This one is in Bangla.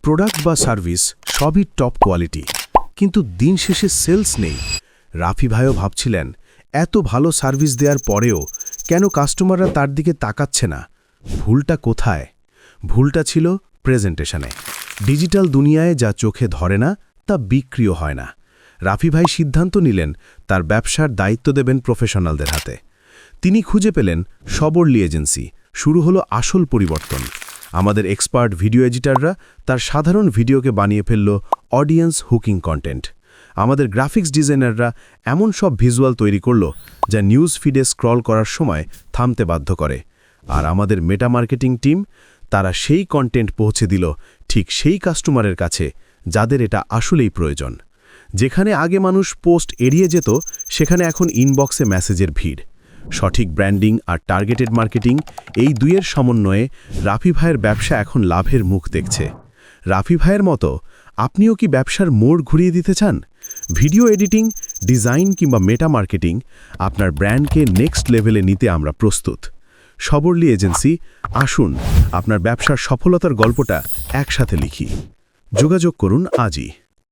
প্রোডাক্ট বা সার্ভিস সবই টপ কোয়ালিটি, কিন্তু দিন শেষে সেলস নেই। রাফি ভাইও ভাবছিলেন, এত ভালো সার্ভিস দেওয়ার পরেও কেন কাস্টমাররা তার দিকে তাকাচ্ছে না? ভুলটা কোথায়? ভুলটা ছিল প্রেজেন্টেশনে। ডিজিটাল দুনিয়ায় যা চোখে ধরে না তা বিক্রিও হয় না। রাফি ভাই সিদ্ধান্ত নিলেন তার ব্যবসার দায়িত্ব দেবেন প্রফেশনালদের হাতে। তিনি খুঁজে পেলেন সবরলি এজেন্সি। শুরু হলো আসল পরিবর্তন। আমাদের এক্সপার্ট ভিডিও এডিটররা তার সাধারণ ভিডিওকে বানিয়ে ফেলল অডিয়েন্স হুকিং কন্টেন্ট। আমাদের গ্রাফিক্স ডিজাইনাররা এমন সব ভিজুয়াল তৈরি করল যা নিউজ ফিডে স্ক্রল করার সময় থামতে বাধ্য করে। আর আমাদের মেটা মার্কেটিং টিম, তারা সেই কন্টেন্ট পৌঁছে দিল ঠিক সেই কাস্টমারের কাছে যাদের এটা আসলেই প্রয়োজন। যেখানে আগে মানুষ পোস্ট এড়িয়ে যেত, সেখানে এখন ইনবক্সে মেসেজের ভিড়। সঠিক ব্র্যান্ডিং আর টার্গেটেড মার্কেটিং, এই দুইয়ের সমন্বয়ে রাফি ভাইয়ের ব্যবসা এখন লাভের মুখ দেখছে। রাফি ভাইয়ের মতো আপনিও কি ব্যবসার মোড় ঘুরিয়ে দিতে চান? ভিডিও এডিটিং, ডিজাইন কিংবা মেটা মার্কেটিং, আপনার ব্র্যান্ডকে নেক্সট লেভেলে নিতে আমরা প্রস্তুত। সবরলি এজেন্সি, আসুন আপনার ব্যবসার সফলতার গল্পটা একসাথে লিখি। যোগাযোগ করুন আজই।